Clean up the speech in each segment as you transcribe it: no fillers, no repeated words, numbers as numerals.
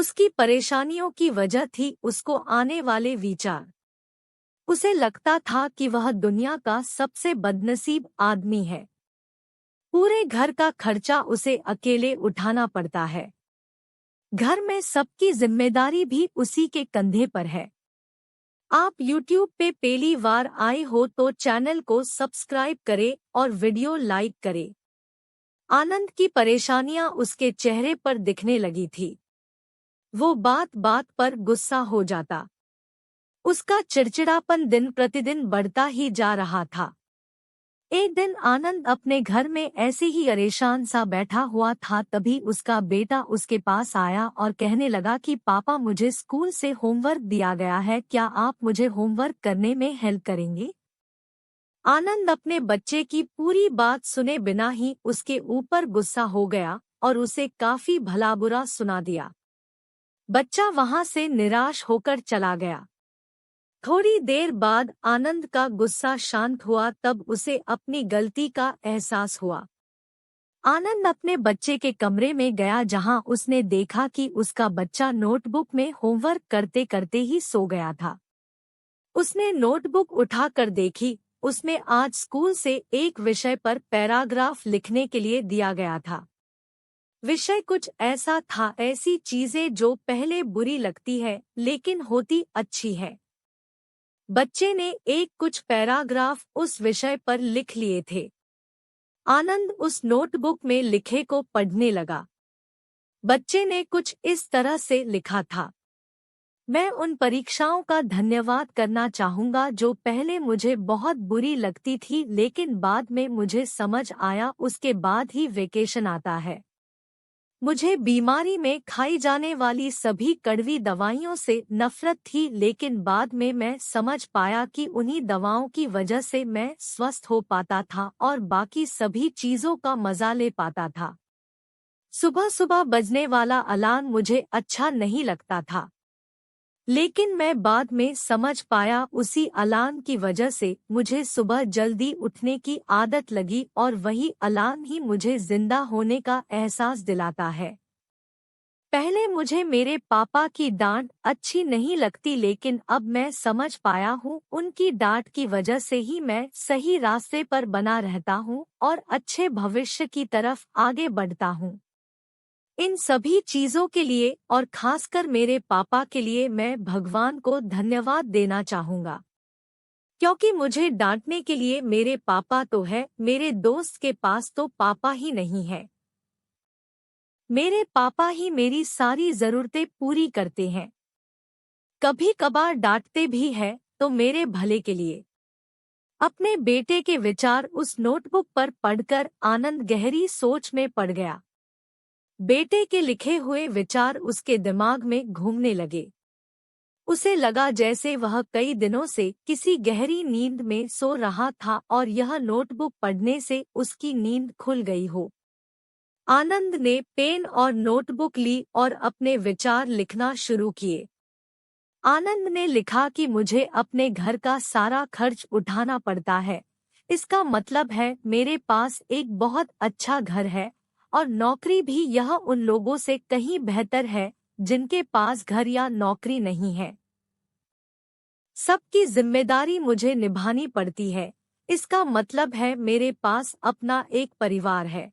उसकी परेशानियों की वजह थी उसको आने वाले विचार। उसे लगता था कि वह दुनिया का सबसे बदनसीब आदमी है। पूरे घर का खर्चा उसे अकेले उठाना पड़ता है। घर में सबकी जिम्मेदारी भी उसी के कंधे पर है। आप YouTube पे पहली बार आए हो तो चैनल को सब्सक्राइब करें और वीडियो लाइक करें। आनंद की परेशानियां उसके चेहरे पर दिखने लगी थी। वो बात बात पर गुस्सा हो जाता। उसका चिड़चिड़ापन दिन प्रतिदिन बढ़ता ही जा रहा था। एक दिन आनंद अपने घर में ऐसे ही परेशान सा बैठा हुआ था, तभी उसका बेटा उसके पास आया और कहने लगा कि पापा, मुझे स्कूल से होमवर्क दिया गया है, क्या आप मुझे होमवर्क करने में हेल्प करेंगे? आनंद अपने बच्चे की पूरी बात सुने बिना ही उसके ऊपर गुस्सा हो गया और उसे काफी भला बुरा सुना दिया। बच्चा वहां से निराश होकर चला गया। थोड़ी देर बाद आनंद का गुस्सा शांत हुआ, तब उसे अपनी गलती का एहसास हुआ। आनंद अपने बच्चे के कमरे में गया, जहां उसने देखा कि उसका बच्चा नोटबुक में होमवर्क करते करते ही सो गया था। उसने नोटबुक उठाकर देखी, उसमें आज स्कूल से एक विषय पर पैराग्राफ लिखने के लिए दिया गया था। विषय कुछ ऐसा था, ऐसी चीजें जो पहले बुरी लगती है लेकिन होती अच्छी है। बच्चे ने एक कुछ पैराग्राफ उस विषय पर लिख लिए थे। आनंद उस नोटबुक में लिखे को पढ़ने लगा। बच्चे ने कुछ इस तरह से लिखा था, मैं उन परीक्षाओं का धन्यवाद करना चाहूंगा जो पहले मुझे बहुत बुरी लगती थी, लेकिन बाद में मुझे समझ आया उसके बाद ही वेकेशन आता है। मुझे बीमारी में खाई जाने वाली सभी कड़वी दवाइयों से नफरत थी, लेकिन बाद में मैं समझ पाया कि उन्हीं दवाओं की वजह से मैं स्वस्थ हो पाता था और बाकी सभी चीजों का मजा ले पाता था। सुबह सुबह बजने वाला अलार्म मुझे अच्छा नहीं लगता था, लेकिन मैं बाद में समझ पाया उसी अलार्म की वजह से मुझे सुबह जल्दी उठने की आदत लगी और वही अलार्म ही मुझे जिंदा होने का एहसास दिलाता है। पहले मुझे मेरे पापा की डांट अच्छी नहीं लगती, लेकिन अब मैं समझ पाया हूँ उनकी डांट की वजह से ही मैं सही रास्ते पर बना रहता हूँ और अच्छे भविष्य की तरफ आगे बढ़ता हूँ। इन सभी चीजों के लिए और खासकर मेरे पापा के लिए मैं भगवान को धन्यवाद देना चाहूँगा, क्योंकि मुझे डांटने के लिए मेरे पापा तो है, मेरे दोस्त के पास तो पापा ही नहीं है। मेरे पापा ही मेरी सारी जरूरतें पूरी करते हैं। कभी कभार डांटते भी हैं तो मेरे भले के लिए। अपने बेटे के विचार उस नोटबुक पर पढ़कर आनंद गहरी सोच में पड़ गया। बेटे के लिखे हुए विचार उसके दिमाग में घूमने लगे। उसे लगा जैसे वह कई दिनों से किसी गहरी नींद में सो रहा था और यह नोटबुक पढ़ने से उसकी नींद खुल गई हो। आनंद ने पेन और नोटबुक ली और अपने विचार लिखना शुरू किए। आनंद ने लिखा कि मुझे अपने घर का सारा खर्च उठाना पड़ता है। इसका मतलब है मेरे पास एक बहुत अच्छा घर है और नौकरी भी। यह उन लोगों से कहीं बेहतर है जिनके पास घर या नौकरी नहीं है। सबकी जिम्मेदारी मुझे निभानी पड़ती है। इसका मतलब है मेरे पास अपना एक परिवार है।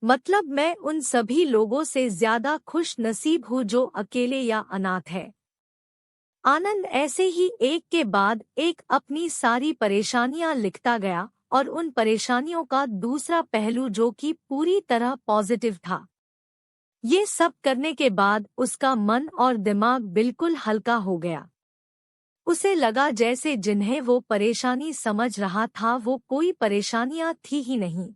मतलब मैं उन सभी लोगों से ज्यादा खुश नसीब हूँ जो अकेले या अनाथ है। आनंद ऐसे ही एक के बाद एक अपनी सारी परेशानियां लिखता गया और उन परेशानियों का दूसरा पहलू जो कि पूरी तरह पॉजिटिव था। ये सब करने के बाद उसका मन और दिमाग बिल्कुल हल्का हो गया। उसे लगा जैसे जिन्हें वो परेशानी समझ रहा था वो कोई परेशानियां थी ही नहीं।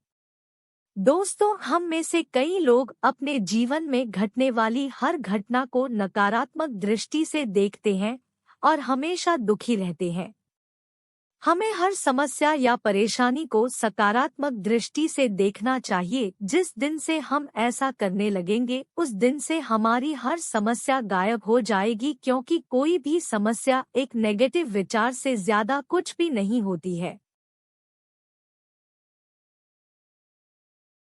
दोस्तों, हम में से कई लोग अपने जीवन में घटने वाली हर घटना को नकारात्मक दृष्टि से देखते हैं और हमेशा दुखी रहते हैं। हमें हर समस्या या परेशानी को सकारात्मक दृष्टि से देखना चाहिए। जिस दिन से हम ऐसा करने लगेंगे उस दिन से हमारी हर समस्या गायब हो जाएगी, क्योंकि कोई भी समस्या एक नेगेटिव विचार से ज्यादा कुछ भी नहीं होती है।